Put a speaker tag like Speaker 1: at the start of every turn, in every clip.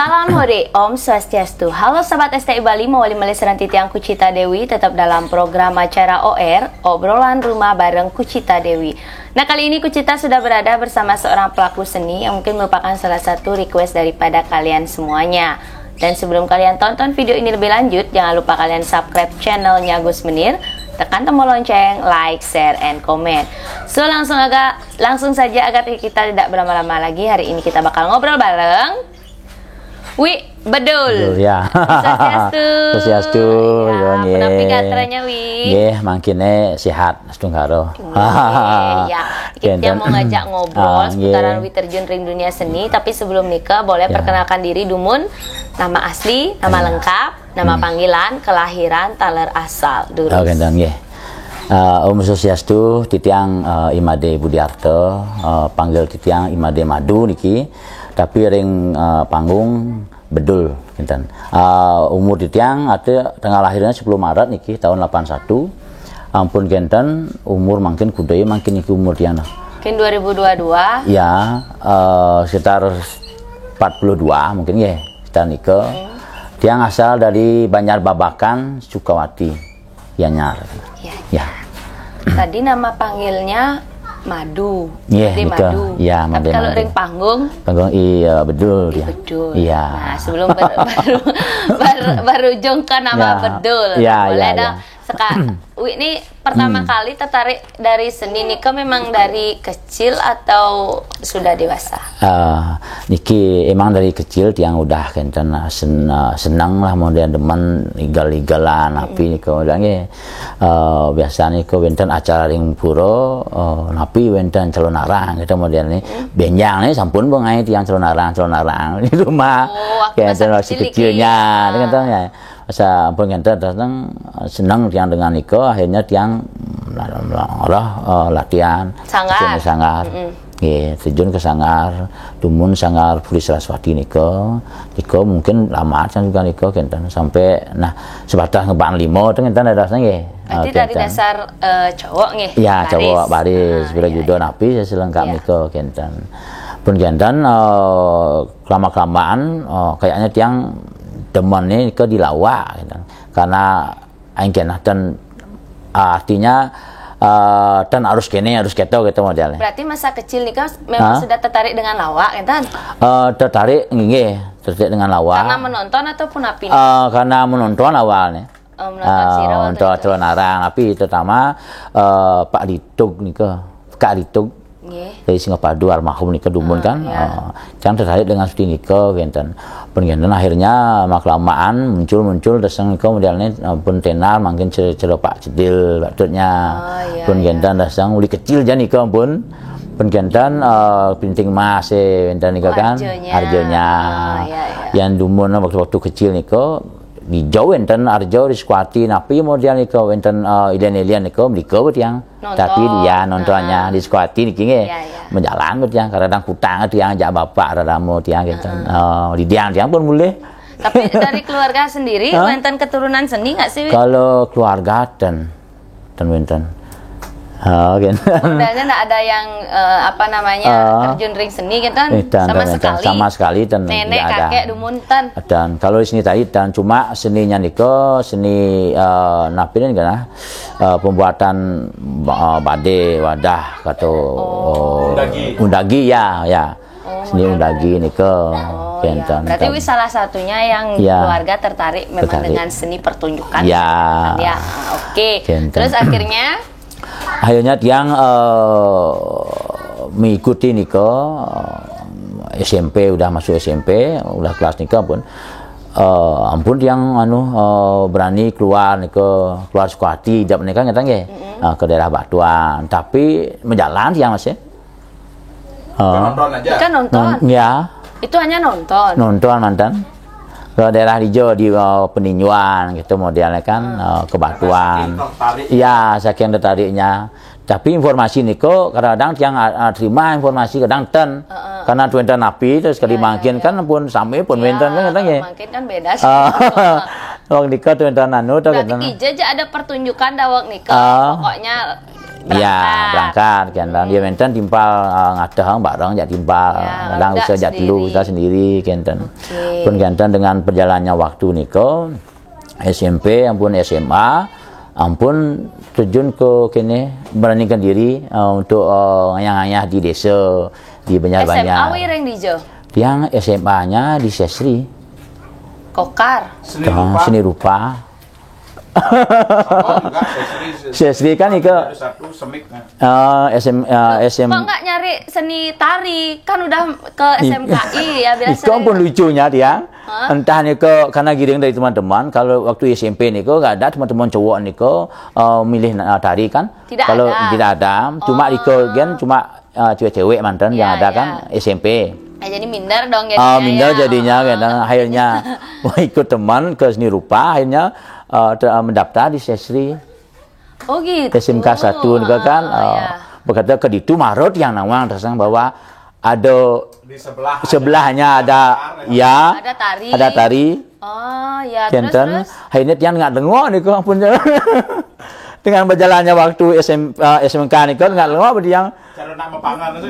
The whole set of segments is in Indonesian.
Speaker 1: Salam Hore, Om Swastiastu. Halo sahabat STI Bali, mewali melesarkan titiang Kucita Dewi tetap dalam program acara OR, obrolan rumah bareng Kucita Dewi. Nah, kali ini Kucita sudah berada bersama seorang pelaku seni yang mungkin merupakan salah satu request daripada kalian semuanya. Dan sebelum kalian tonton video ini lebih lanjut, jangan lupa kalian subscribe channelnya Gus Menir, tekan tombol lonceng, like, share, and comment. So langsung saja agar kita tidak berlama-lama lagi. Hari ini kita bakal ngobrol bareng Wi Bedul.
Speaker 2: Ya.
Speaker 1: Swastiastu.
Speaker 2: Ya,
Speaker 1: menapi gatranya Wi.
Speaker 2: Nggih, mangkene sehat setunggal.
Speaker 1: Ya, kita mau ngajak ngobrol seputaran Wi terjun ring dunia seni, tapi sebelum nikah boleh perkenalkan diri Dumun, nama asli, nama lengkap, nama panggilan, kelahiran, taler asal. Durus.
Speaker 2: Oke, nggih. Om Swastiastu, titiang Imade Budiarto, panggil titiang Imade Madu niki, tapi ring panggung Bedul kinten. Umur titiang ada tanggal lahirnya 10 Maret niki tahun 81. Ampun kinten umur makin kudaya makin niki umur tiana.
Speaker 1: Mungkin 2022.
Speaker 2: Ya, sekitar 42 mungkin ya, kita nikah. Tiang asal dari Banjar Babakan, Sukawati, Gianyar. Ya.
Speaker 1: Tadi nama panggilnya Madu.
Speaker 2: Iya,
Speaker 1: Madu.
Speaker 2: Ya,
Speaker 1: tapi kalau ring panggung?
Speaker 2: Panggung iya Bedul ya.
Speaker 1: Bedul.
Speaker 2: Iya.
Speaker 1: Nah, sebelum baru jungkan nama Bedul.
Speaker 2: Iya,
Speaker 1: boleh
Speaker 2: iya.
Speaker 1: dong. Wi ini pertama kali tertarik dari seni nikah memang dari kecil atau sudah dewasa?
Speaker 2: Niki emang dari kecil tiang udah kenten senang lah modern demen igal-igalan api niko udangnya biasa niko wenten acara ring puro napi wenten calon arang kita modern nih benjang nih sampun bengai tiang calon arang di rumah kenten masih kecilnya dengan tanya masa pengen datang senang tiang dengan niko akhirnya tiang latihan sangar terjun ke sangar Dumun sangar Puri Saraswati niko mungkin lama kan juga niko kenten sampai nah sebatas ngeban limo itu kenten ada rasanya
Speaker 1: berarti dari dasar cowok nih
Speaker 2: ya cowok baris bila judo napi saya selengkap niko kenten pun kenten kelamaan kayaknya tiang demen nih ke dilawak gitu. Karena aing kenah dan artinya dan harus kene harus keto gitu modelnya.
Speaker 1: Berarti masa kecil nih memang sudah tertarik dengan lawak kan?
Speaker 2: Tertarik dengan lawak.
Speaker 1: Karena menonton ataupun api?
Speaker 2: Karena menonton awalnya. Menonton Calon Arang, tapi terutama Pak Ditug nih Kak Ditug. Dari Singapadu almarhum nikah Dumun kan jangan tertarik dengan seperti nikah genten pengen akhirnya maklamaan muncul dasang nikah modelnya pun tenar makin cerita Pak Cedil baktutnya pun genten dasang uli kecil jan nikah pun gentan pinting mas genten nikah kan harjonya yang Dumun waktu kecil nikah di Jawa enten Arjo di Squati napi model niko enten iden niko niko yang tapi dia nontonnya di Squati niki menjalan yang kadang kutang tiang ajak bapak radamu tiang enten di tiang pun boleh.
Speaker 1: Tapi dari keluarga sendiri enten keturunan seni nggak sih?
Speaker 2: Kalau keluarga dan enten
Speaker 1: Sebenarnya nggak ada yang terjun ring seni kan sama sekali dan nenek kakek Dumuntan
Speaker 2: dan kalau di sini tadi dan cuma seninya niko seni napin kan pembuatan bade wadah atau undagi ya seni undagi niko
Speaker 1: berarti salah satunya yang keluarga tertarik memang dengan seni pertunjukan ya oke. Terus akhirnya tiang mengikuti niko SMP udah masuk SMP udah kelas nikah pun ampun tiang berani keluar Sukawati tidak menikah ngetang ke daerah Batuan tapi menjalan tiang masih nonton aja kan nonton
Speaker 2: ya
Speaker 1: itu hanya nonton
Speaker 2: mantan ke daerah hijau di Peninjuan gitu modelnya kan ke Batuan. Iya, saking tertariknya. Tapi informasi niko kadang-kadang yang terima informasi kadang karena tuan napi terus kali makin kan pun sampai pun wenten kan katanya.
Speaker 1: Makin kan beda sih.
Speaker 2: Wong nikah tuan anu tuh
Speaker 1: berarti aja ada pertunjukan dawak nikah. Pokoknya
Speaker 2: berangkat kan. Dia menten timpal ngadang bareng jak timpal, kadang bisa jak telu kita sendiri kan. Pun kan dengan berjalannya waktu niko SMP ampun SMA ampun terjun ke kene beranikan diri untuk ngayah-ngayah di desa di Banjar-Banjar.
Speaker 1: SMA wireng di Jo.
Speaker 2: Yang SMA-nya di Sesri.
Speaker 1: Kokar.
Speaker 2: Seni rupa. Sesri kan itu SM.
Speaker 1: Kok nggak nyari seni tari? Kan udah ke SMKI ya biasa.
Speaker 2: Itu pun lucunya dia. Entah nih karena giring dari teman-teman. Kalau waktu SMP nih nggak ada teman-teman cowok nih milih tari kan. Kalau tidak ada, cuma kan cuma cewek-cewek mantan yang ada kan SMP.
Speaker 1: Jadi minder dong jadinya.
Speaker 2: Minder jadinya kan. Akhirnya mau ikut teman ke seni rupa, akhirnya mendaftar di Sesri.
Speaker 1: Oh gitu.
Speaker 2: SMK 1 kan. Berkata ke itu Marut yang nawang tersang bahwa ada di sebelahnya ada ada tari.
Speaker 1: Oh ya.
Speaker 2: Terus akhirnya dia nggak dengar nih kok ampun. Dengan berjalannya waktu SMK nih kan nggak dengar dia cara nama pangan itu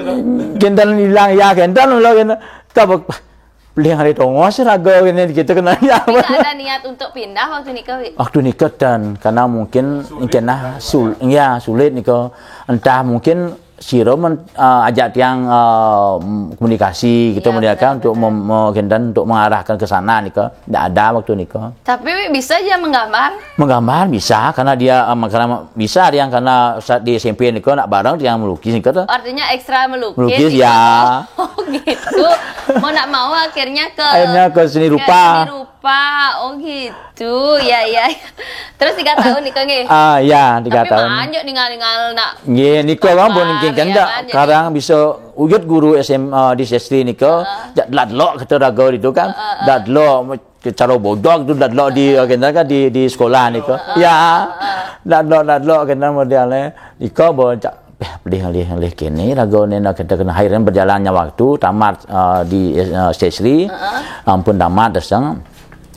Speaker 2: gentan hilang ya gentan lo gentan kabuk beli hari tongos raga ini gitu kena ya.
Speaker 1: Tidak ada niat untuk pindah waktu nikah
Speaker 2: dan karena mungkin sulit nikah entah mungkin Siro ajak yang komunikasi gitu mendiakan untuk untuk mengarahkan ke sana nikah tidak ada waktu nikah.
Speaker 1: Tapi bisa aja
Speaker 2: menggambar bisa karena dia karena saat di SMP nikah nak bareng dia melukis nikah tuh.
Speaker 1: Artinya ekstra melukis
Speaker 2: ya.
Speaker 1: Oh gitu. Mau nak mau akhirnya
Speaker 2: ke seni rupa.
Speaker 1: Oh gitu. Ya. Terus 3 tahun nikah nggih.
Speaker 2: Ya 3 tahun.
Speaker 1: Tapi manjok ninggal nak.
Speaker 2: Nggih nikah kan pun kan sekarang bisa ujud guru di Sesri nikah dadlok kata raga itu kan dadlok cara bodoh itu dadlok di sekolah nikah dadlok kena modelnya nikah bocah beli kini raga ni nak kita kena akhirnya berjalannya waktu tamat di Sesri ampun tamat desang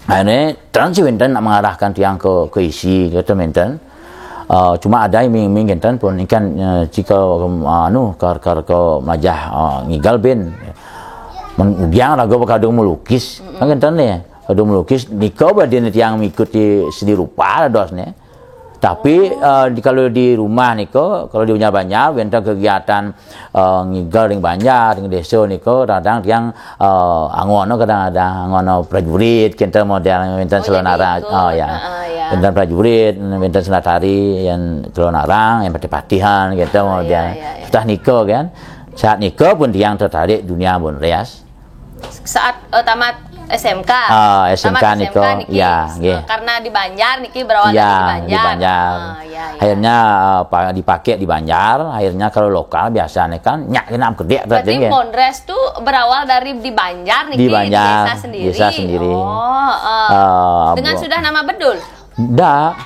Speaker 2: akhirnya transwinten nak mengarahkan tiang ke isi kata menten. Cuma ada yang mingin pun ikan jika ke majah ngigal ben dia raga kadung melukis kan nih kadung melukis nikah badin yang mengikuti seni rupa dosnya tapi kalau di rumah niko kalau di Banjar bentang kegiatan ngigal ring Banjar ring desa niko kadang yang angono kadang ada angono prajurit kita model bentang selonara bentang prajurit bentang senatari yang selonarang yang pati-patihan kita model setelah nikah kan saat nikah pun dia yang tertarik dunia pun rias
Speaker 1: saat tamat SMK.
Speaker 2: SMK niko ya
Speaker 1: karena di Banjar niki berawal dari
Speaker 2: di Banjar. Akhirnya dipakai di Banjar, akhirnya kalau lokal biasanya kan nyak kenam gede
Speaker 1: berarti Mondres tuh berawal dari di Banjar niki
Speaker 2: di Banjar,
Speaker 1: desa sendiri. Dengan sudah nama bedul?
Speaker 2: Enggak.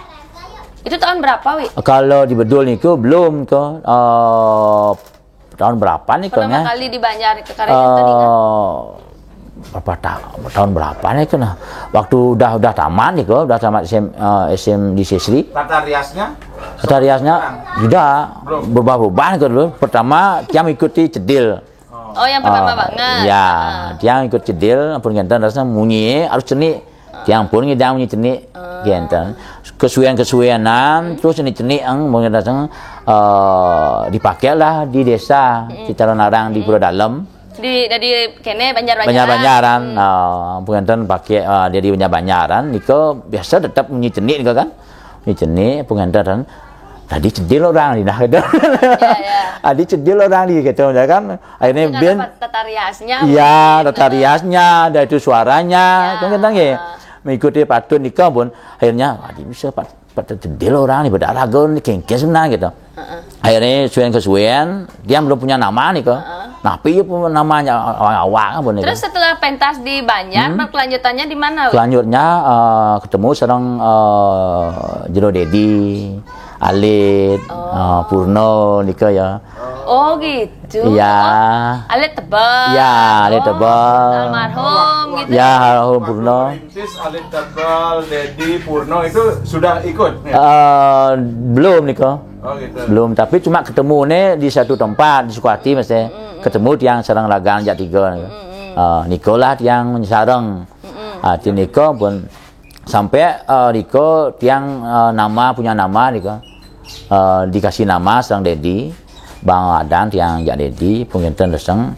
Speaker 1: Itu tahun berapa, Wi?
Speaker 2: Kalau di bedul niku belum ke tahun berapa nih
Speaker 1: pertama kali di Banjar ke Karenan ingat?
Speaker 2: Tahun berapa nih kan waktu udah tamat nih udah tamat SM di Sesri tata riasnya juga berubah-ubah dulu pertama dia mengikuti cedil
Speaker 1: yang pertama banget
Speaker 2: dia ikut cedil pun gantan rasanya munyi harus cenik dia pun ngidang munyi cenik gantan kesuwenan terus cenik mungkin rasanya dipakailah di desa di Calonarang di Pulau Dalam
Speaker 1: dari kene
Speaker 2: Banjar-Banjaran pengantin pakai dia di Banjar-Banjaran niko biasa tetap bunyi cenik niko kan bunyi cenik pengantin tadi cedil orang di nah gitu adi cedil orang di gitu kan akhirnya ben
Speaker 1: tata riasnya
Speaker 2: tata riasnya ada itu suaranya kan ya mengikuti patut nikah pun akhirnya adi bisa pada cedil orang nih berdarah nih kengkes sebenarnya gitu akhirnya kesuwen dia belum punya nama nih kok tapi pun namanya awal pun
Speaker 1: terus setelah pentas di Banjar kelanjutannya di mana
Speaker 2: selanjutnya ketemu seorang Jero Dedi alit, purno nika ya.
Speaker 1: Oh gitu.
Speaker 2: Iya.
Speaker 1: Oh, alit tebal.
Speaker 2: Iya, alit tebal.
Speaker 1: Almarhum gitu.
Speaker 2: Ya, almarhum Purno.
Speaker 3: Perintis, alit tebal, Dedi, Purno itu sudah ikut? Ya?
Speaker 2: Belum nika.
Speaker 3: Oh gitu.
Speaker 2: Belum, tapi cuma ketemu nih di satu tempat di Sukati mesti. Ketemu tiang sarang lagan jak 3. Nikolah tiang sarang. Ti niko pun sampai niko tiang nama punya nama niko. Dikasih nama sarang Dedi. Bang Adan tiang jak Dedi penginten reseng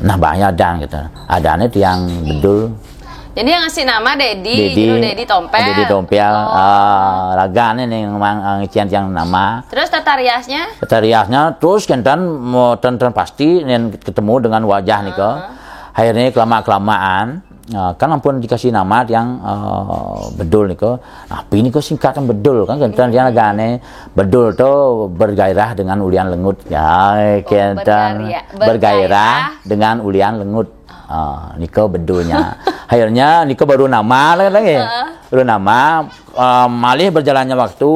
Speaker 2: nah banyak Adan gitu. Adannya tiang bedul.
Speaker 1: Jadi yang ngasih nama Dedi Tompel.
Speaker 2: Dedi Tompel. Lagan ini memang ngician tiang nama.
Speaker 1: Terus tata riasnya
Speaker 2: terus kentan mau ten pasti ketemu dengan wajah niko. Akhirnya kelamaan kan ampun dikasih nama yang bedul niko. Tapi niko singkatan bedul kan kentan yang agane bedul tuh bergairah dengan ulian lengut ya kentan bergairah dengan ulian lengut. Niko bedulnya. Akhirnya niko baru nama lagi. Baru nama malih berjalannya waktu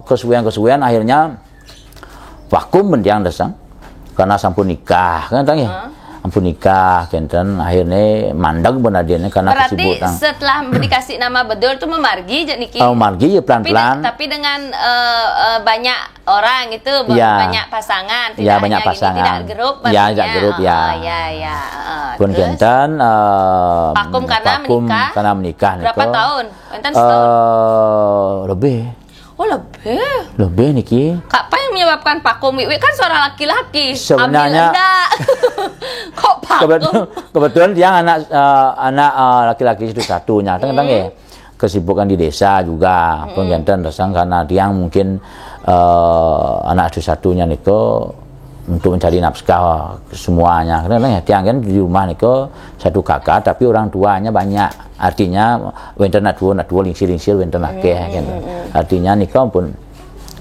Speaker 2: kesuwen akhirnya vakum mendiang desang karena sampun nikah kan tang ya. Ampun nikah kenten akhirnya mandeg benadiannya karena kesibukan.
Speaker 1: Berarti setelah dikasih nama bedul itu memargi jadi niki.
Speaker 2: Margi ya pelan-pelan.
Speaker 1: Tapi dengan banyak orang itu banyak pasangan, tidak
Speaker 2: ya, banyak
Speaker 1: hanya
Speaker 2: pasangan.
Speaker 1: Gini, tidak grup.
Speaker 2: Ya, tidak grup ya. Pun kenten
Speaker 1: vakum karena menikah.
Speaker 2: niko.
Speaker 1: Berapa tahun? Kenten setahun.
Speaker 2: Lebih.
Speaker 1: Oh lebih.
Speaker 2: Lebih niki.
Speaker 1: Apa yang menyebabkan vakum? Kan seorang laki-laki.
Speaker 2: Sebenarnya
Speaker 1: kok vakum?
Speaker 2: Kebetulan dia anak laki-laki itu satunya, kan ya. Kesibukan di desa juga, penggantian resang karena dia mungkin anak satu-satunya niko untuk mencari nafkah semuanya. Karena ya tiang kan di rumah niko satu kakak tapi orang tuanya banyak. Artinya wenten dua lingsir wenten akeh gitu. Artinya niko pun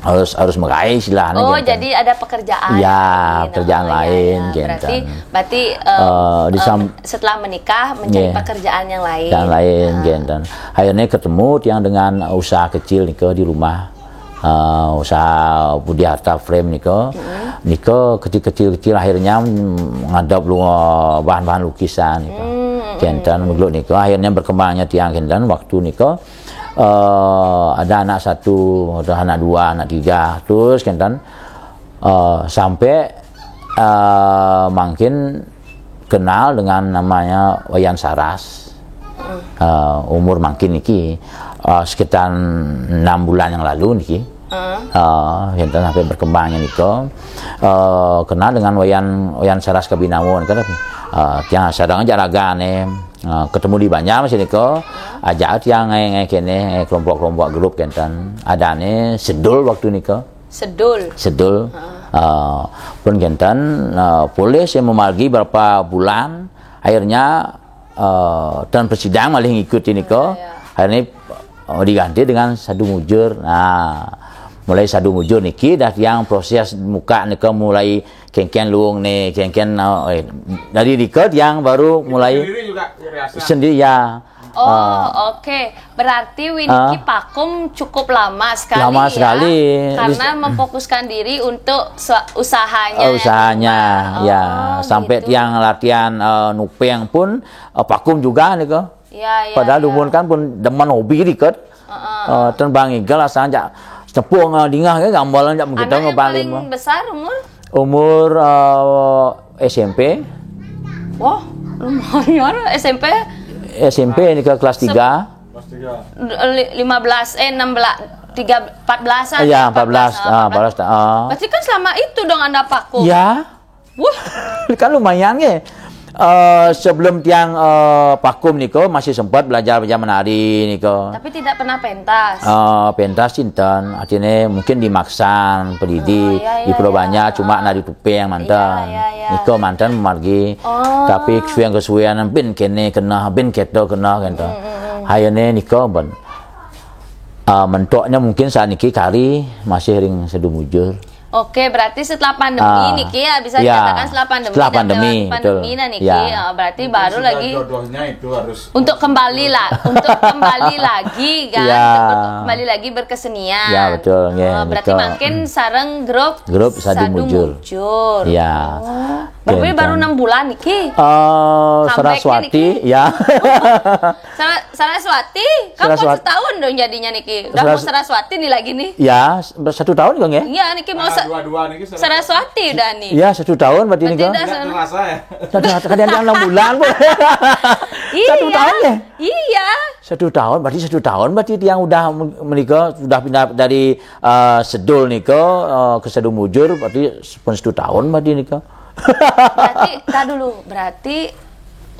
Speaker 2: harus meraih istilahnya.
Speaker 1: Oh,
Speaker 2: gitu.
Speaker 1: jadi ada pekerjaan.
Speaker 2: Ya, pekerjaan lain gitu.
Speaker 1: Berarti setelah menikah mencari pekerjaan yang lain.
Speaker 2: Yang lain gitu. Akhirnya ketemu tiang dengan usaha kecil niko di rumah. Usaha Budi Harta Frame niko. Niko kecil akhirnya ngadap lu bahan-bahan lukisan niko. Kentan mengeluk niko akhirnya berkembangnya tiang kentan waktu niko ada anak 1, ada anak 2, anak 3 terus kentan sampai makin kenal dengan namanya Wayan Saras. Umur makin niki sekitar 6 bulan yang lalu niki. Kentan sampai berkembangnya niko kenal dengan Wayan Saras Kabinawon kan tiang sadang aja ragane ketemu di banyak masih niko ajak tiang kene kelompok-kelompok grup kentan adane sedul waktu niko sedul pun kentan boleh saya memargi berapa bulan akhirnya dan persidang malah ngikuti niko akhirnya diganti dengan sadu mujur. Mulai sadu mujur niki dah yang proses muka niko mulai kengken luung nih kengken dari dikot yang baru mulai sendiri ya.
Speaker 1: Oke. Berarti Winiki vakum cukup lama sekali.
Speaker 2: Lama sekali.
Speaker 1: Karena memfokuskan diri untuk usahanya.
Speaker 2: Usahanya ya. Sampai
Speaker 1: gitu.
Speaker 2: tiang latihan nupeng pun vakum juga niko. Padahal dumun kan pun demen hobi dikot. Terbang igal saja. Cepung dingah ke gambalan jak begitu ngepaling.
Speaker 1: Paling besar
Speaker 2: umur SMP.
Speaker 1: Wah, lumayan SMP
Speaker 2: ini ke kelas 3.
Speaker 3: Kelas 3.
Speaker 1: 15 14-an.
Speaker 2: Iya, 14.
Speaker 1: Berarti kan selama itu dong Anda vakum.
Speaker 2: Ya.
Speaker 1: Wah,
Speaker 2: kan lumayan ya. Sebelum tiang vakum niko masih sempat belajar menari niko.
Speaker 1: Tapi tidak pernah pentas.
Speaker 2: Pentas sinten, artinya mungkin dimaksan pendidik di banyak cuma nari tupeng mantan. Niko mantan memargi. Tapi kesuwen bin kene kena bin keto kena gitu. Hayane niko ben. Mentoknya mungkin saat niki kari masih ring sedu mujur.
Speaker 1: Oke, berarti setelah pandemi niki ya bisa dikatakan setelah pandemi.
Speaker 2: Setelah pandemi,
Speaker 1: nah niki berarti baru lagi
Speaker 3: jodohnya itu harus
Speaker 1: untuk kembali lagi kan, kembali lagi berkesenian.
Speaker 2: Ya betul.
Speaker 1: Berarti makin sareng grup
Speaker 2: Sadu Mujur. Ya.
Speaker 1: Berarti baru 6 bulan niki.
Speaker 2: Saraswati ya.
Speaker 1: Saraswati, kamu setahun dong jadinya niki. Udah mau Saraswati nih lagi nih.
Speaker 2: Ya, 1 tahun kan ya?
Speaker 1: Iya, niki mau
Speaker 3: dua-dua niki
Speaker 1: Saraswati udah nih.
Speaker 2: Iya, 1 tahun berarti niki.
Speaker 3: Terasa ya.
Speaker 2: Kadang 6 bulan. 1 tahun ya?
Speaker 1: Iya.
Speaker 2: 1 tahun berarti yang udah menikah sudah pindah dari Sedul nikah ke Sadu Mujur berarti pun 1 tahun berarti nikah.
Speaker 1: Berarti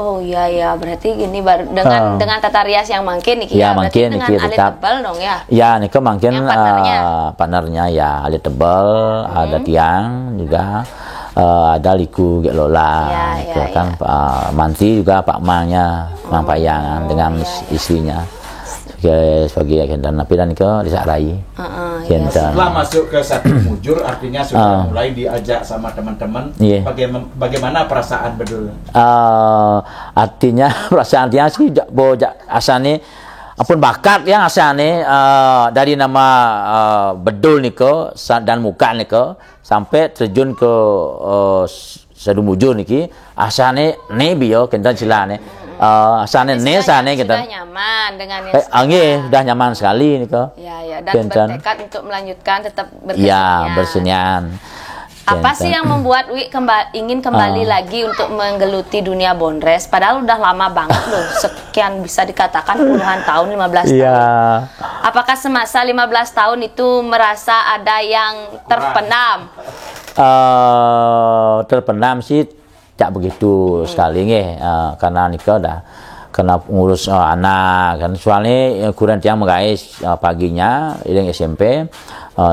Speaker 1: oh iya berarti gini baru dengan tata rias yang makin niki
Speaker 2: ya,
Speaker 1: berarti
Speaker 2: makin
Speaker 1: dengan
Speaker 2: niki
Speaker 1: alit
Speaker 2: tetap
Speaker 1: tebal dong ya.
Speaker 2: Ya, niki makin
Speaker 1: partnernya
Speaker 2: ya alit tebal, ada tiang juga, ada liku Gek Lola, kan Manti juga Pak Mangnya, Mang Payangan dengan istrinya sebagai agendan napi dan ke Desa Rai.
Speaker 3: Setelah masuk ke Sadu Mujur artinya sudah mulai diajak sama teman-teman. Bagaimana perasaan bedul?
Speaker 2: Artinya perasaan dia sih asane ampun bakat yang asane dari nama bedul niko dan muka niko sampai terjun ke Sadu Mujur niki asane nebi yo kentan silane. Asane kita
Speaker 1: sudah nyaman dengan
Speaker 2: sudah nyaman sekali niko.
Speaker 1: Ya dan bertekad untuk melanjutkan tetap berkesenian.
Speaker 2: Ya, bersenian.
Speaker 1: Apa sih yang membuat Wi ingin kembali lagi untuk menggeluti dunia bondres? Padahal udah lama banget loh, sekian bisa dikatakan puluhan tahun, 15 tahun. Apakah semasa 15 tahun itu merasa ada yang terpendam?
Speaker 2: Terpendam sih tak begitu sekali karena nikah dah kena ngurus anak kan, soalnya kurang tiang mengais paginya yang SMP,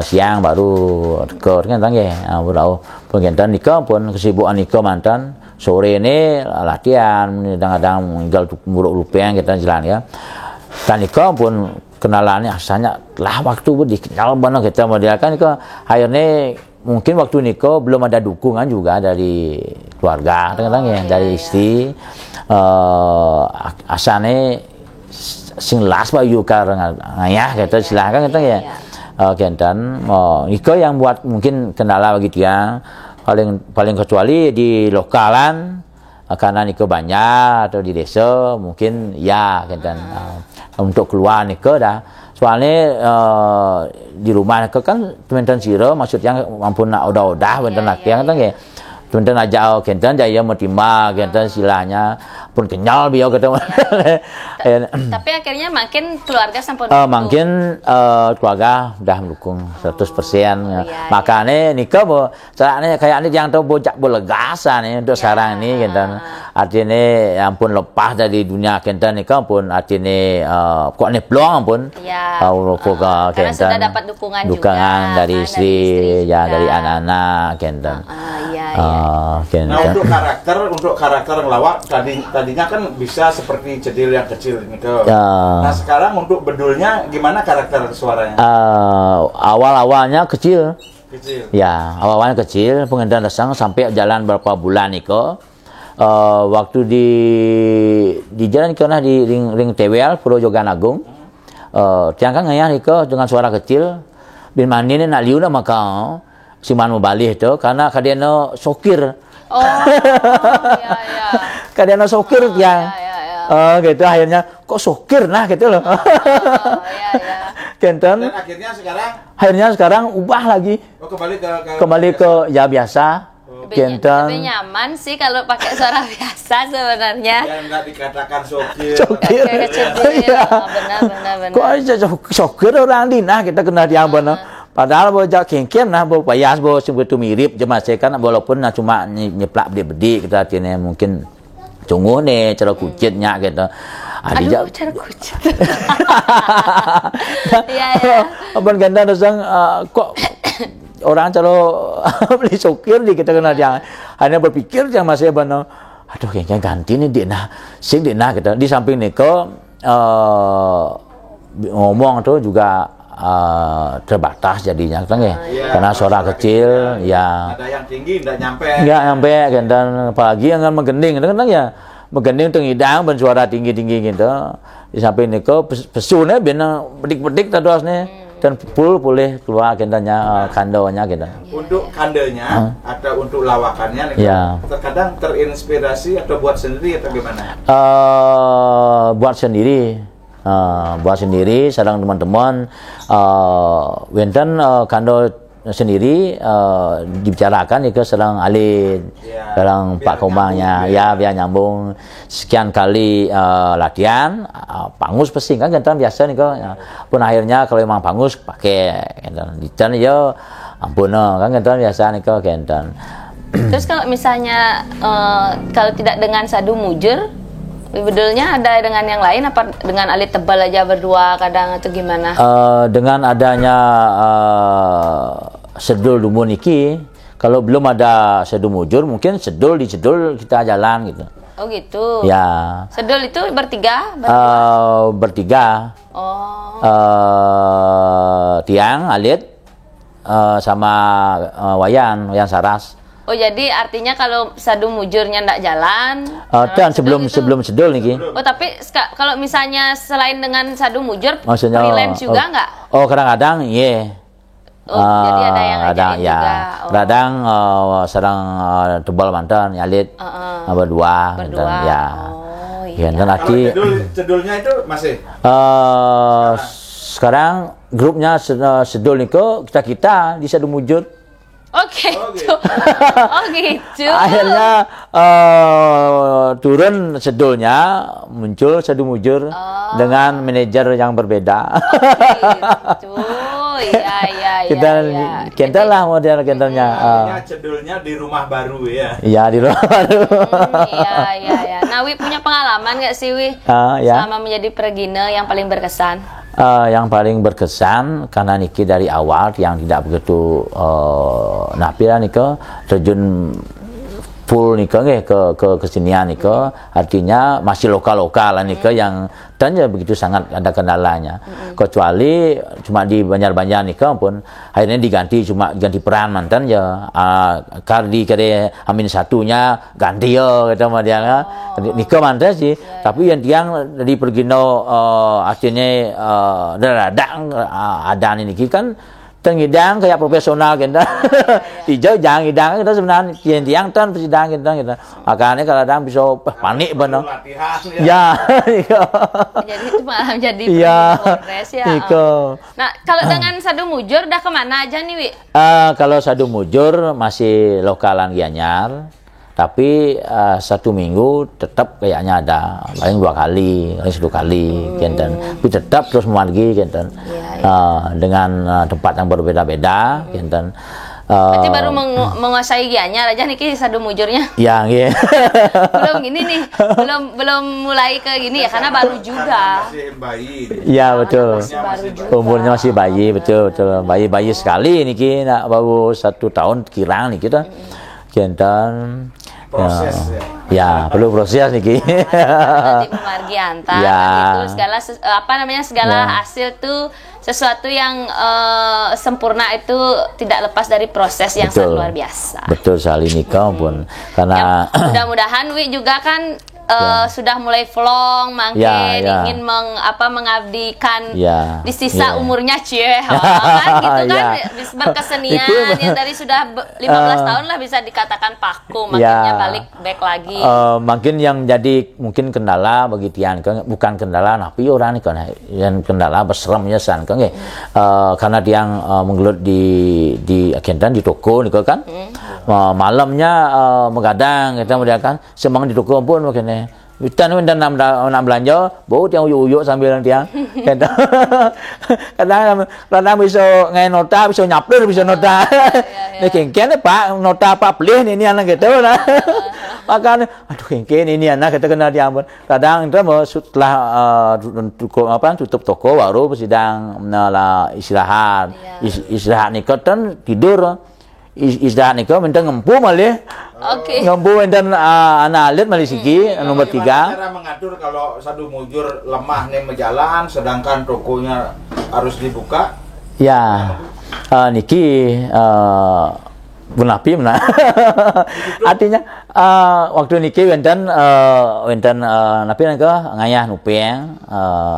Speaker 2: siang baru ke kan tang baru pengentan nikah pun kesibukan nikah mantan sore ini latihan kadang-kadang tinggal buruk lupeng kita jalan ya. Dan nikah pun kenalannya asalnya lah waktu dikenal mana kita model kan akhirnya mungkin waktu nikah belum ada dukungan juga dari keluarga kadang-kadang dari istri. Asane sing las bayu karena ngayah kita silahkan kita ya. Kentan nikah yang buat mungkin kendala bagi dia paling kecuali di lokalan karena nikah banyak atau di desa mungkin ya kentan untuk keluar nikah dah. Soalnya di rumah kan teman-teman siro maksudnya ampun nak udah bentar nak yang kan ya teman-teman aja kentan jaya mau timba kentan silanya pun kenyal biar ketemu.
Speaker 1: Tapi akhirnya makin keluarga sampai
Speaker 2: makin keluarga udah mendukung 100%. Makanya nikah caranya kayak ini yang tahu bocak bolegasan nih untuk sekarang ini kentan. Artinya ampun lepas dari dunia kentan nikah pun artinya kok nih peluang ampun.
Speaker 1: Karena sudah dapat dukungan juga
Speaker 2: dari istri ya dari anak-anak kentan.
Speaker 3: Untuk karakter ngelawak tadinya kan bisa seperti cedil yang kecil gitu. Nah sekarang untuk bedulnya gimana karakter suaranya?
Speaker 2: Awal-awalnya kecil. Ya awal-awalnya kecil pengendalian dasar sampai jalan berapa bulan niko. Waktu di jalan karena di ring TWL Pulau Joganagung. Tiang kan ngayah niko dengan suara kecil. Bin mandi nak liu nak makau. Siman mau balik itu karena kadang sokir. Kadang sokir yang gitu akhirnya kok sokir nah gitu loh. Kenton. Akhirnya sekarang ubah lagi. Kembali ke ya biasa. Kenton.
Speaker 1: Lebih nyaman sih kalau pakai suara biasa sebenarnya.
Speaker 3: Yang enggak dikatakan sokir.
Speaker 1: Benar.
Speaker 2: Kok aja sokir orang dina kita kena dia benar. Padahal bocah kengkem nah bo payas bo sebetulnya mirip cuma saya kan walaupun nah cuma nyeplak bedi kita artinya mungkin cunguh nih cara kucitnya gitu.
Speaker 1: Aduh cara kucit.
Speaker 2: Abang ganda dasang kok orang cara beli sokir di kita kena dia hanya berpikir yang masih benar. Aduh kayaknya ganti nih dia nah sing dia nah kita di samping niko ngomong tuh juga terbatas jadinya kan ya. Karena suara kecil ya.
Speaker 3: Ada yang tinggi enggak nyampe.
Speaker 2: Enggak nyampe dan apalagi yang menggending kan ya. Menggending tengidang ben suara tinggi-tinggi gitu. Di samping niku pesune ben pedik-pedik terusnya. Dan full boleh keluar gendanya kandonya gitu.
Speaker 3: Untuk kandanya atau untuk lawakannya nih, terkadang terinspirasi atau buat sendiri atau gimana?
Speaker 2: Buat sendiri sedang teman-teman wenten kando sendiri dibicarakan itu sedang alin dalam Pak Komangnya ya biar nyambung sekian kali latihan pangus pesing kan kan biasa nih pun akhirnya kalau memang pangus pakai kan ya ampun kan kan biasa nih kan.
Speaker 1: Terus kalau misalnya kalau tidak dengan sadu mujur bedulnya ada dengan yang lain apa dengan alit tebal aja berdua kadang atau gimana?
Speaker 2: Dengan adanya sedul dumun iki, kalau belum ada sedul mujur mungkin sedul di sedul kita jalan gitu.
Speaker 1: Oh gitu.
Speaker 2: Ya.
Speaker 1: Sedul itu bertiga?
Speaker 2: Bertiga.
Speaker 1: Oh.
Speaker 2: Tiang alit sama wayan saras.
Speaker 1: Oh jadi artinya kalau sadu mujurnya ndak jalan
Speaker 2: dan sebelum sedul nih.
Speaker 1: Oh tapi kalau misalnya selain dengan sadu mujur
Speaker 2: maksudnya
Speaker 1: freelance juga nggak?
Speaker 2: Oh kadang-kadang iya.
Speaker 1: Jadi ada yang ngajarin
Speaker 2: ya.
Speaker 1: juga.
Speaker 2: Kadang sedang tebal mantan nyalit berdua ya.
Speaker 1: Oh iya.
Speaker 2: Dan nanti
Speaker 3: cedulnya itu masih
Speaker 2: sekarang grupnya sedul nih kita di sadu mujur.
Speaker 1: Oke, gitu.
Speaker 2: Akhirnya turun sedulnya, muncul sadu mujur dengan manajer yang berbeda.
Speaker 1: Gitu. Iya.
Speaker 2: Kita lah model kentalnya.
Speaker 3: Cedulnya di rumah baru ya.
Speaker 2: Iya di rumah baru.
Speaker 1: Iya. Nah, Wi punya pengalaman nggak sih Wi? Selama menjadi pergina yang paling berkesan?
Speaker 2: Yang paling berkesan karena niki dari awal yang tidak begitu napira niko terjun full niko ke kesenian niko artinya masih lokal niko yang tanya begitu sangat ada kendalanya kecuali cuma di Banjar niko pun akhirnya ganti peran mantan ya kardi kade amin satunya ganti yo kata dia niko mantan sih tapi yang tiang dari pergino artinya ada niki kan tengidang kayak profesional kita. Hijau jangan hidang kita sebenarnya tiang tan persidang kita. Makanya kadang bisa panik benar. Ya.
Speaker 1: Jadi itu malah jadi progres ya. Nah, kalau dengan sadu mujur dah kemana aja nih, Wi?
Speaker 2: Kalau sadu mujur masih lokalan Gianyar. Tapi 1 minggu tetap kayaknya ada paling 2 kali, paling 1 kali, kenten. Tapi tetap terus memargi, kenten. Dengan tempat yang berbeda-beda, kenten.
Speaker 1: Berarti baru menguasai Gianyar aja nih sadu mujurnya.
Speaker 2: Ya, iya.
Speaker 1: Belum gini nih, belum mulai ke gini ya karena baru juga.
Speaker 3: Masih bayi.
Speaker 2: Iya betul. Umurnya masih bayi, betul. Bayi sekali niki, nak baru 1 tahun kirang nih kita. Kenten.
Speaker 3: Proses
Speaker 2: ya perlu proses nih
Speaker 1: nanti memargi antar itu segala hasil tuh sesuatu yang sempurna itu tidak lepas dari proses yang sangat luar biasa.
Speaker 2: Betul sekali nikah pun karena
Speaker 1: mudah-mudahan Wi juga kan sudah mulai vlog makin ingin mengabdikan di sisa umurnya kan gitu kan berkesenian yang dari sudah 15 tahun lah bisa dikatakan paku makinnya balik back lagi.
Speaker 2: Makin yang jadi mungkin kendala bagi Tian kan bukan kendala tapi orang ini kan yang kendala berseremnya san kan karena dia menggelut di agendan di toko nih kan malamnya mengadang kita melihat kan semang di toko pun makanya hutan nak belanja bau tiang uyuk sambil tiang kadang bisa ngai nota bisa nyapler bisa nota ini kengken pak nota apa beli ini anak gitu lah makanya aduh kengken ini anak kita kena diambun kadang itu setelah tutup toko baru sedang istirahat nikah dan tidur istirahat nikah minta ngempu malah ngempu dan anak alit malisiki nomor 3.
Speaker 3: Cara mengatur kalau sadu mujur lemah nih menjalan sedangkan tokonya harus dibuka
Speaker 2: Ya, niki Bunapi mana? Artinya waktu niki wenten napi nangka ngayah nupeng,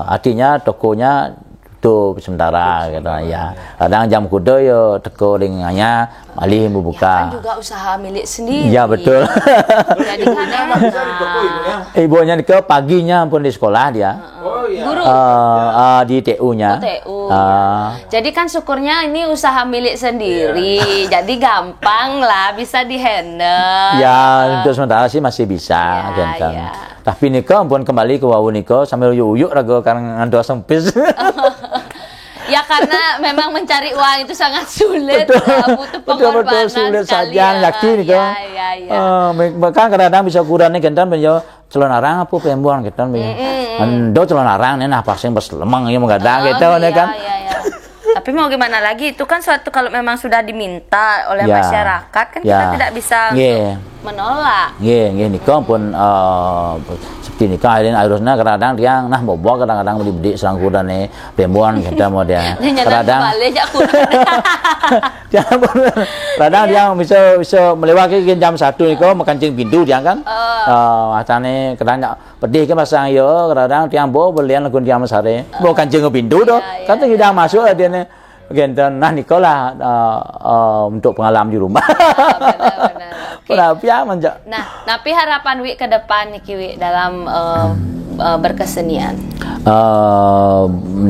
Speaker 2: artinya tokonya tutup sementara gitu ya. Kadang jam kuda yo teko dengan malih membuka.
Speaker 1: Ya, kan juga usaha milik sendiri.
Speaker 2: Ya betul.
Speaker 1: Jadi kadang
Speaker 2: ibunya ke paginya pun di sekolah dia.
Speaker 3: Oh iya.
Speaker 1: Guru.
Speaker 2: Di TU-nya.
Speaker 1: Oh, TU. Jadi kan syukurnya ini usaha milik sendiri. Jadi gampang lah bisa dihandle.
Speaker 2: Ya, untuk sementara sih masih bisa kan.
Speaker 1: Ya.
Speaker 2: Tapi nikah pun kembali ke wawu nikah sambil uyuk-uyuk raga karena ngantuk sempis.
Speaker 1: Ya karena memang mencari uang itu sangat sulit, butuh pengorbanan
Speaker 2: betul sulit
Speaker 1: sekali
Speaker 2: saja yakin nikah. Bahkan kadang-kadang bisa kurangnya kentan penjo celon arang apa pembuang kentan ando celon arang nih nah pasang pas lemang ya menggadang gitu kan.
Speaker 1: Tapi mau gimana lagi, itu kan suatu kalau memang sudah diminta oleh masyarakat kan kita tidak bisa menolak.
Speaker 2: Nggih nikah pun seperti nikah ini harusnya kadang-kadang dia nah bobo kadang-kadang beli selangkuran nih pembuan kita mau dia kadang kadang dia bisa melewati jam 1 nikah makancing pintu dia kan matane kadang pedih ke pasang yo kadang dia bawa belian lagu dia sare mau kancing ke pintu tuh kan tidak masuk dia nih genten nah Nikola untuk pengalaman di rumah.
Speaker 1: Benar. Nah, tapi harapan Wi ke depan niki Wi dalam berkesenian.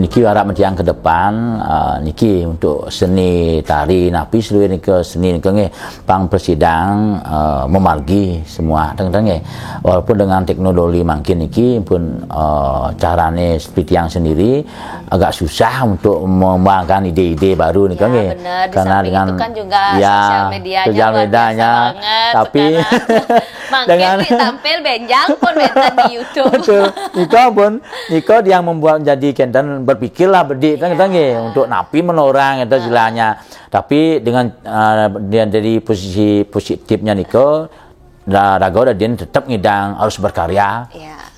Speaker 2: Niki harap yang ke depan niki untuk seni tari napi seluruh niki seni niki pang persidang memargi semua teng-teng walaupun dengan teknologi makin niki pun carane seperti yang sendiri agak susah untuk mengembangkan ide-ide baru niki
Speaker 1: karena dengan itu kan juga sosial medianya
Speaker 2: tapi
Speaker 1: dengan tampil benjang pun bentar di YouTube.
Speaker 2: Betul. Niko yang membuat jadi kendan berpikirlah berdik untuk napi menorang itu istilahnya. Tapi dengan dia dari posisi positifnya Niko raga dia tetap ngidang harus berkarya.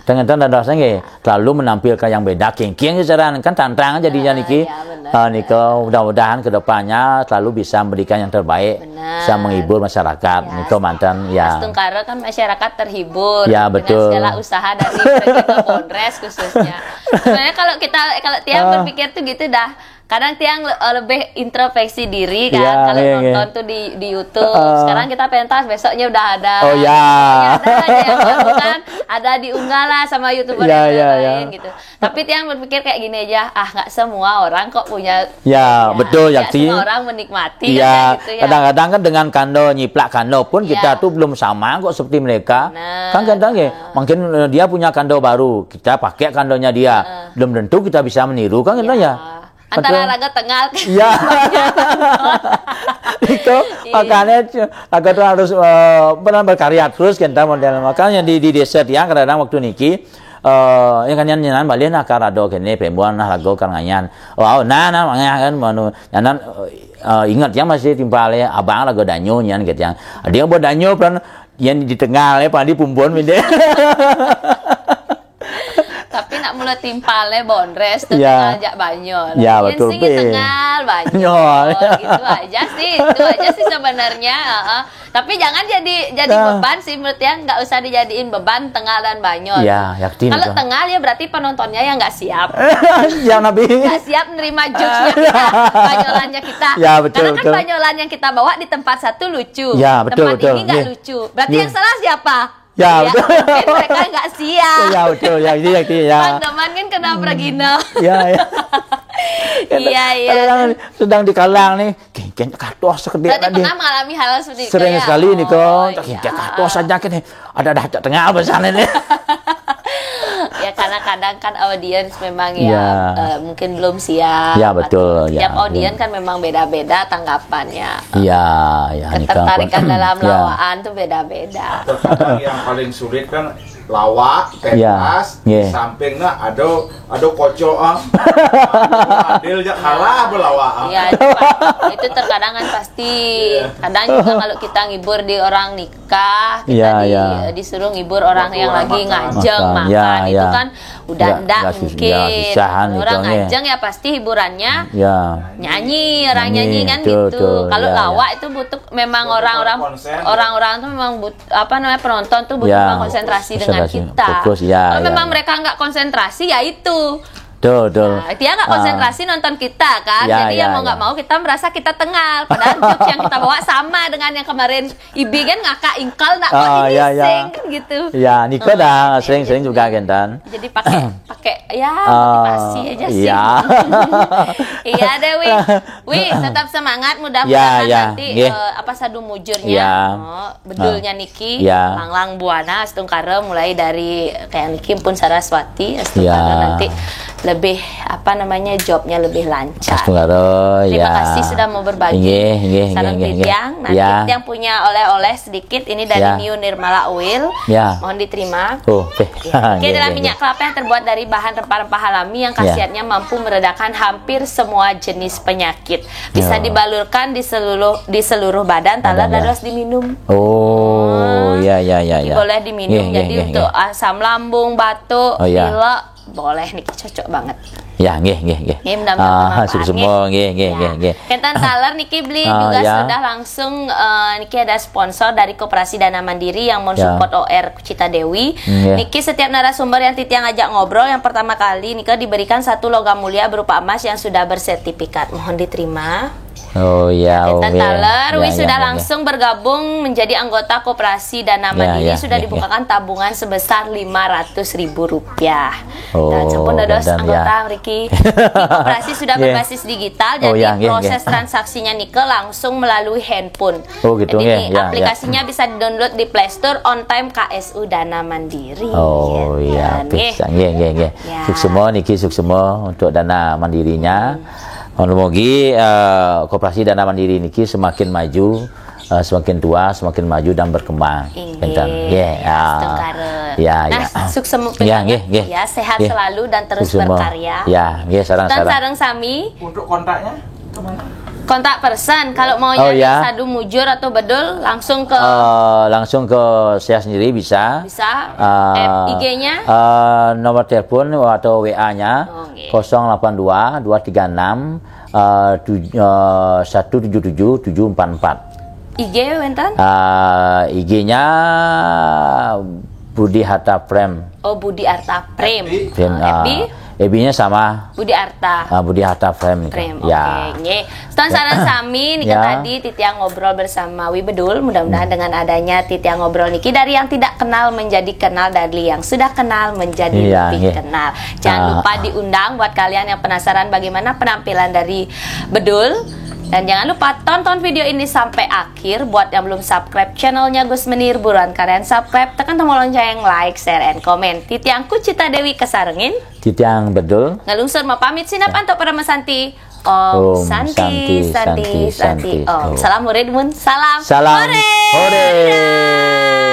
Speaker 2: Dengan rasanya selalu menampilkan yang beda king secara kan tantangan jadinya niki. Niko mudah-mudahan kedepannya selalu bisa memberikan yang terbaik, bisa menghibur masyarakat. Niko mantan
Speaker 1: Tengkara kan masyarakat terhibur
Speaker 2: dengan
Speaker 1: segala usaha dari Regina Bondres khususnya. Sebenarnya kalau Tiang berpikir tuh gitu dah. Kadang Tiang lebih introspeksi diri kan kalau nonton tuh di YouTube. Sekarang kita pentas besoknya udah ada. Ada aja yang baru kan, ada diunggah lah sama YouTuber yang lain gitu. Tapi Tiang berpikir kayak gini aja, nggak semua orang kok punya.
Speaker 2: Betul
Speaker 1: ya. Semua orang menikmati
Speaker 2: kan gitu ya. Kadang-kadang kan dengan kando nyiplak kando pun kita tuh belum sama kok seperti mereka. Kan kadang mungkin dia punya kando baru, kita pakai kandonya dia. Belum tentu kita bisa meniru kan ya.
Speaker 1: Antara raga tengah
Speaker 2: itu makanya raga itu harus benar berkarya terus kita model makanya di desa Tiang kadang waktu niki yang kanyan nyanan balik nak karado kene pembuan nah lagu kan nganyan makanya kan manu nyanan ingat yang masih timpale abang lagu danyo nyan gitu yang dia buat danyo peran yang di tengah le padi pumbon minde.
Speaker 1: Tapi nak mulai timpalnya Bondres ngajak Banyol.
Speaker 2: Betul.
Speaker 1: Sing tengah Banyol gitu aja sih. Itu aja sih sebenarnya. Tapi jangan jadi beban sih menurut Tiang, nggak usah dijadiin beban Tengah dan Banyol. Kalau Tengah ya berarti penontonnya yang nggak siap. Nggak siap nerima jokesnya kita, Banyolannya kita. Karena kan Banyolan yang kita bawa di tempat satu lucu. Tempat ini nggak lucu. Berarti yang salah siapa?
Speaker 2: Betul.
Speaker 1: Mungkin mereka nggak siap.
Speaker 2: Betul.
Speaker 1: Bang Doman kan kena Pragina.
Speaker 2: Kadang sedang di kalang nih, kengkeng katos sekedip.
Speaker 1: Berarti pernah mengalami hal seperti itu.
Speaker 2: Sering sekali nih kok, kengkeng katos saja kan ada tengah apa sana nih.
Speaker 1: Ya karena kadang kan audiens memang mungkin belum siap.
Speaker 2: Betul.
Speaker 1: Setiap audiens kan memang beda-beda tanggapannya.
Speaker 2: Ketertarikan
Speaker 1: dalam lawaan tuh beda-beda.
Speaker 3: Terkadang yang paling sulit kan lawak, pentas, sampingnya ada kocok, adilnya kalah belawak.
Speaker 1: Itu terkadang kan pasti. Kadang juga kalau kita ngibur di orang nikah, kita disuruh ngibur orang yang lagi ngajeng makan, itu kan udah enggak mungkin. Orang ngajeng ya pasti hiburannya nyanyi, orang nyanyi kan gitu. Kalau lawak itu butuh memang orang-orang tuh memang penonton tuh butuh konsentrasi dengan kita. Kalau memang mereka nggak konsentrasi ya itu. Nah, dia nggak konsentrasi nonton kita kan, jadi mau nggak mau kita merasa kita tengal. Padahal jokes yang kita bawa sama dengan yang kemarin Ibi kan ngakak ingkal nak ini sing kan gitu.
Speaker 2: Ya, Niko dah sering-sering juga Gentan.
Speaker 1: Jadi pakai motivasi aja sih. Iya deh Wi, tetap semangat, mudah-mudahan nanti sadu mujurnya, bedulnya Niki, Langlang Buana, Astungkara mulai dari kayak Niki pun Saraswati, Astungkara nanti lebih jobnya lebih lancar. Terima kasih sudah mau berbagi sarang Titiang. Nanti Titiang punya oleh-oleh sedikit ini dari New Nirmala Oil. Mohon diterima. Oke, dalam minyak kelapa yang terbuat dari bahan rempah-rempah alami yang khasiatnya mampu meredakan hampir semua jenis penyakit. Bisa dibalurkan di seluruh badan, talar dan harus diminum. Boleh diminum. Jadi untuk asam lambung, batuk, pilek boleh nih, cocok banget.
Speaker 2: Ya, nggih. Semua nggih.
Speaker 1: Kentan taler niki beli juga sudah langsung niki ada sponsor dari Koperasi Dana Mandiri yang mensupport OR Kucita Dewi. Niki setiap narasumber yang Titiang ngajak ngobrol yang pertama kali niki diberikan satu logam mulia berupa emas yang sudah bersertifikat. Mohon diterima. Kentan taler sudah langsung bergabung menjadi anggota Koperasi Dana Mandiri, sudah dibukakan tabungan sebesar Rp500.000. Dan sampun dados anggota Riki. Koperasi sudah berbasis digital, jadi proses transaksinya Nike langsung melalui handphone. Jadi aplikasinya bisa di-download di Play Store on time KSU Dana Mandiri.
Speaker 2: Sukses Niki, sukses untuk Dana Mandirinya. Moga-moga Koperasi Dana Mandiri niki semakin maju, semakin tua, semakin maju dan berkembang.
Speaker 1: Sukses sehat selalu dan terus berkarya. Sareng sami.
Speaker 3: Untuk kontaknya kemana?
Speaker 1: Kontak person kalau mau sadu mujur atau bedul langsung ke
Speaker 2: saya sendiri bisa
Speaker 1: IG-nya
Speaker 2: nomor telepon atau WA-nya 082 236 177 744.
Speaker 1: IG wenten?
Speaker 2: IG-nya Budi Harta Prem.
Speaker 1: Budi Arta Prem.
Speaker 2: FB-nya sama
Speaker 1: Budi Arta.
Speaker 2: Budi Harta Frame.
Speaker 1: Ston saran sami niki tadi Titiang ngobrol bersama Wi Bedul. Mudah-mudahan dengan adanya Titiang ngobrol niki dari yang tidak kenal menjadi kenal, dari yang sudah kenal menjadi lebih kenal. Jangan lupa diundang buat kalian yang penasaran bagaimana penampilan dari Bedul. Dan jangan lupa tonton video ini sampai akhir. Buat yang belum subscribe channelnya Gus Menir, buruan kalian subscribe, tekan tombol lonceng, like, share, and comment. Titiang Kucita Dewi kesarengin.
Speaker 2: Titiang Bedul.
Speaker 1: Ngalungsur mau pamit sinapan untuk para mesanti. Om Santi. Om. Salam murid mun. Salam.
Speaker 2: Hore.